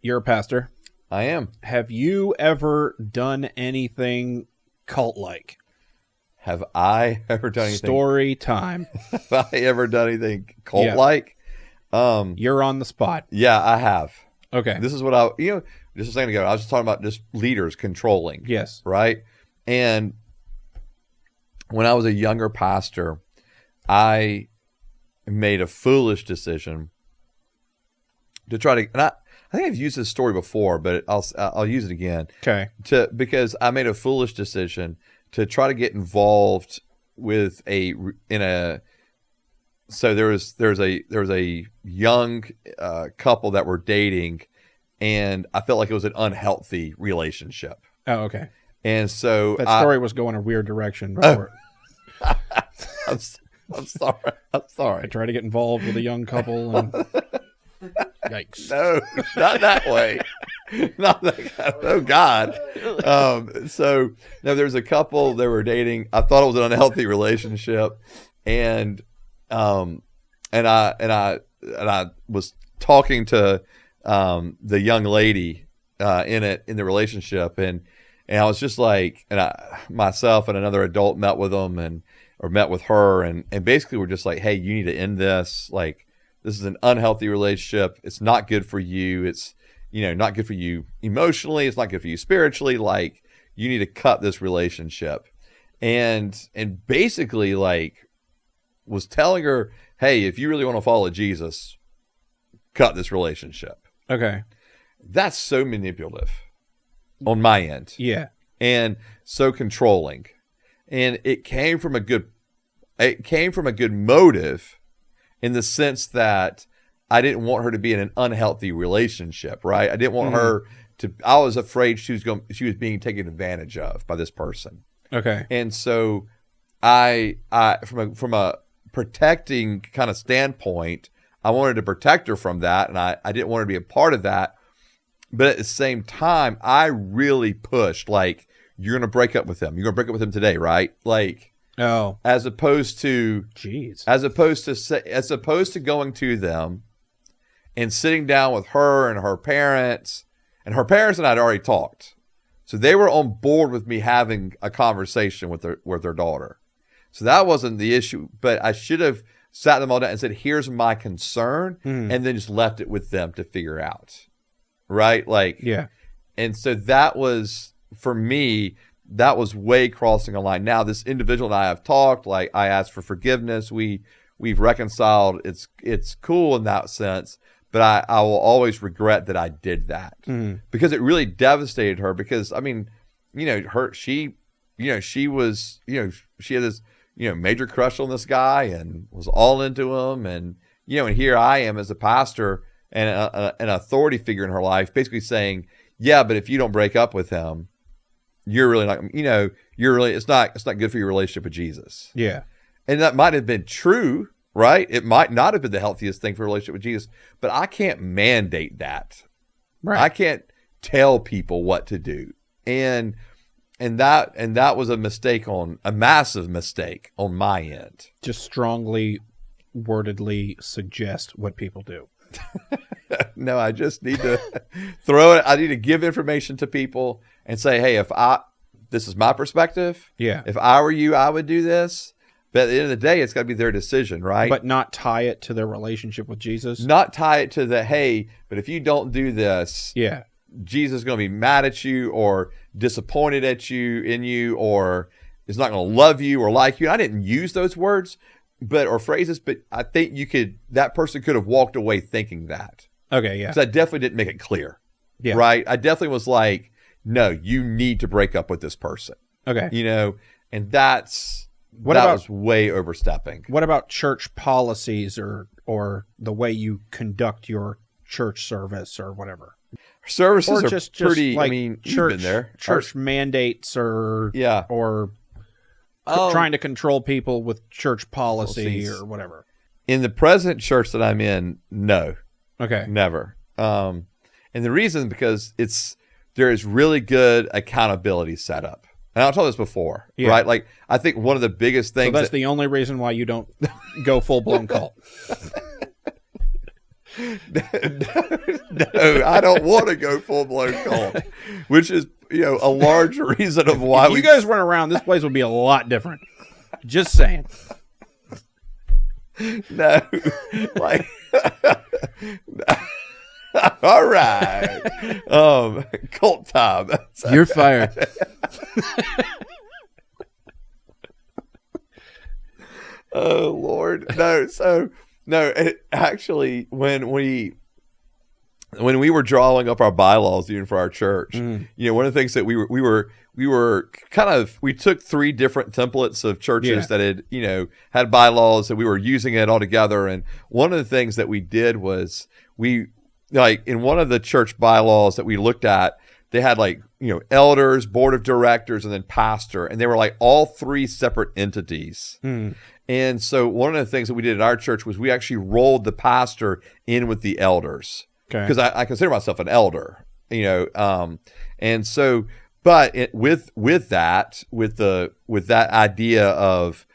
You're a pastor. I am. Have you ever done anything cult-like? Have I ever done anything? Story time. Have I ever done anything cult-like? You're on the spot. Yeah, I have. Okay. This is what just a second ago, I was just talking about just leaders controlling. Yes. Right? And when I was a younger pastor, I made a foolish decision to try to, and I think I've used this story before, but I'll use it again. Okay. Because I made a foolish decision to try to get involved with so there was a young couple that were dating, and I felt like it was an unhealthy relationship. Oh, okay. And so that story was going a weird direction before. I'm sorry. I tried to get involved with a young couple and yikes. No, not that way. Not that kind. Oh God. So no, there was a couple that were dating. I thought it was an unhealthy relationship, and I was talking to the young lady in the relationship, and I was just like, myself and another adult met with them or met with her, and basically we're just like, hey, you need to end this. Like, this is an unhealthy relationship. It's not good for you. It's, not good for you emotionally. It's not good for you spiritually. Like, you need to cut this relationship. And basically, like, was telling her, hey, if you really want to follow Jesus, cut this relationship. Okay. That's so manipulative on my end. Yeah. And so controlling. And it came from a good motive, in the sense that I didn't want her to be in an unhealthy relationship, right? I didn't want her to, I was afraid she was being taken advantage of by this person. Okay. And so I from a protecting kind of standpoint, I wanted to protect her from that, and I didn't want her to be a part of that. But at the same time, I really pushed, like, you're going to break up with him. You're going to break up with him today, right? Like, oh, as opposed to going to them and sitting down with her and her parents, and I had already talked. So they were on board with me having a conversation with their daughter. So that wasn't the issue, but I should have sat them all down and said, here's my concern, and then just left it with them to figure out. Right? Like, yeah. And so that was, for me, that was way crossing a line. Now, this individual and I have talked, like, I asked for forgiveness. We've reconciled. It's cool in that sense, but I will always regret that I did that, because it really devastated her. Because, I mean, she had this, major crush on this guy and was all into him. And, and here I am as a pastor and an authority figure in her life, basically saying, yeah, but if you don't break up with him, you're really not, it's not good for your relationship with Jesus. Yeah. And that might have been true, right? It might not have been the healthiest thing for a relationship with Jesus, but I can't mandate that. Right. I can't tell people what to do. And that was a massive mistake on my end. Just strongly wordedly suggest what people do. No, I just need to throw it. I need to give information to people and say, hey, this is my perspective. Yeah. If I were you, I would do this. But at the end of the day, it's got to be their decision, right? But not tie it to their relationship with Jesus. Not tie it to hey, but if you don't do this, yeah, Jesus is going to be mad at you or disappointed in you, or is not going to love you or like you. I didn't use those words, or phrases, but I think that person could have walked away thinking that. Okay, yeah. So I definitely didn't make it clear. Yeah. Right? I definitely was like, no, you need to break up with this person. Okay. And that was way overstepping. What about church policies or the way you conduct your church service or whatever? Services or are just pretty, like church, you've been there. Church mandates or or trying to control people with church policy or whatever. In the present church that I'm in, no. Okay. Never. And the reason, because there is really good accountability set up. And I'll tell this before, right? Like, I think one of the biggest things. So that's the only reason why you don't go full blown cult. No, I don't want to go full blown cult, which is a large reason of why if you guys weren't around, this place would be a lot different. Just saying. No, like, all right, cult time. You're fired. Oh Lord, no. So no, actually, when we were drawing up our bylaws even for our church, one of the things that we took 3 different templates of churches that had bylaws, and we were using it all together. And one of the things that we did was in one of the church bylaws that we looked at, they had elders, board of directors, and then pastor, and they were all 3 separate entities. And so one of the things that we did at our church was we actually rolled the pastor in with the elders. Because I consider myself an elder, and so, but with that idea of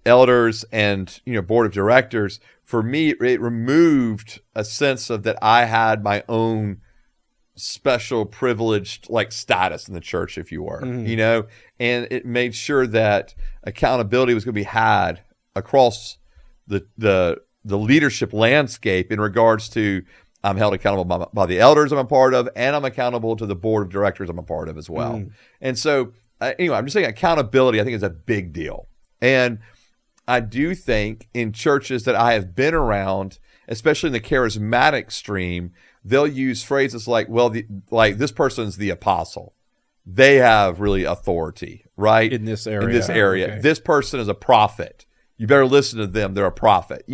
elders and board of directors, for me it removed a sense of that I had my own special privileged status in the church, if you were, and it made sure that accountability was going to be had across the leadership landscape in regards to. I'm held accountable by the elders I'm a part of, and I'm accountable to the board of directors I'm a part of as well. And so, anyway, I'm just saying accountability, I think, is a big deal. And I do think in churches that I have been around, especially in the charismatic stream, they'll use phrases like, well, this person's the apostle. They have really authority, right? In this area. Okay. This person is a prophet. You better listen to them. They're a prophet.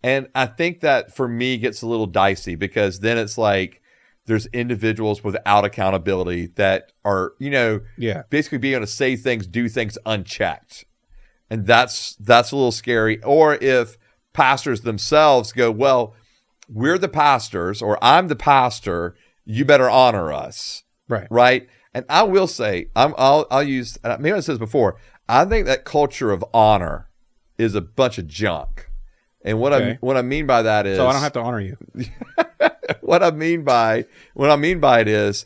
And I think that for me gets a little dicey, because then it's there's individuals without accountability that are, basically being able to say things, do things unchecked. And that's a little scary. Or if pastors themselves go, well, we're the pastors, or I'm the pastor, you better honor us. Right. Right. And I will say, I'll use, maybe I said this before, I think that culture of honor is a bunch of junk. And what I mean by that is, so I don't have to honor you. What I mean by it is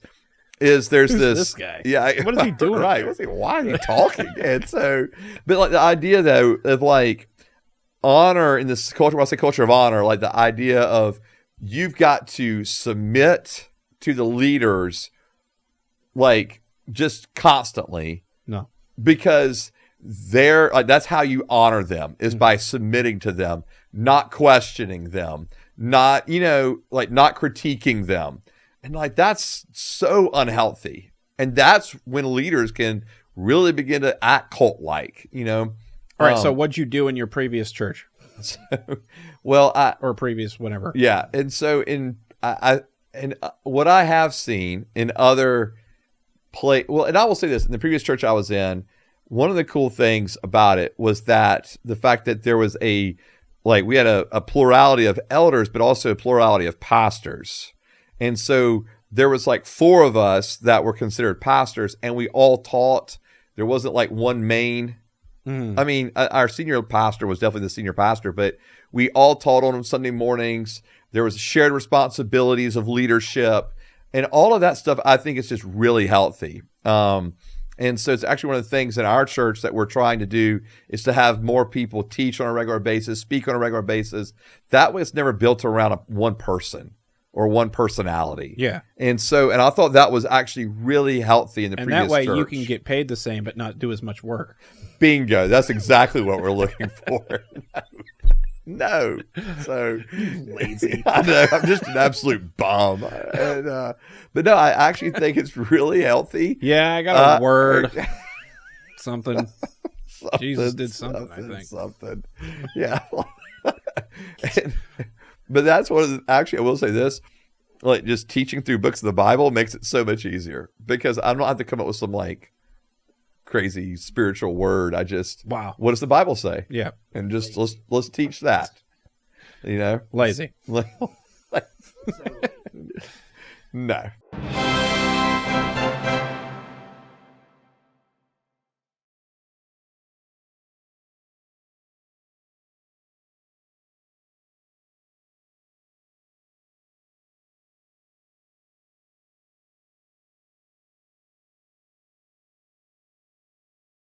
there's this guy. Yeah, what is he doing? Right? Why is he talking? And so, but the idea though of honor in this culture. When I say culture of honor, the idea of you've got to submit to the leaders, just constantly. No, because they're that's how you honor them, is by submitting to them, not questioning them, not not critiquing them. And that's so unhealthy. And that's when leaders can really begin to act cult like. All right, so what'd you do in your previous church? Or previous whatever. Yeah. And so what I have seen in other and I will say this, in the previous church I was in, one of the cool things about it was that the fact that there was we had a plurality of elders, but also a plurality of pastors. And so there was 4 of us that were considered pastors, and we all taught. There wasn't one main. I mean, our senior pastor was definitely the senior pastor, but we all taught on Sunday mornings. There was shared responsibilities of leadership, and all of that stuff I think is just really healthy. And so it's actually one of the things in our church that we're trying to do is to have more people teach on a regular basis, speak on a regular basis. That way it's never built around one person or one personality. Yeah. And I thought that was actually really healthy in the previous church. And that way you can get paid the same but not do as much work. Bingo. That's exactly what we're looking for. No. So lazy. I know. I'm just an absolute bum. But no, I actually think it's really healthy. Yeah, I got a word. Something. Jesus did something, I think. Something. Yeah. But that's one of the, actually, I will say this, just teaching through books of the Bible makes it so much easier, because I don't have to come up with some crazy spiritual word. I just, wow, what does the Bible say? Yeah. And just let's teach that. Lazy. No.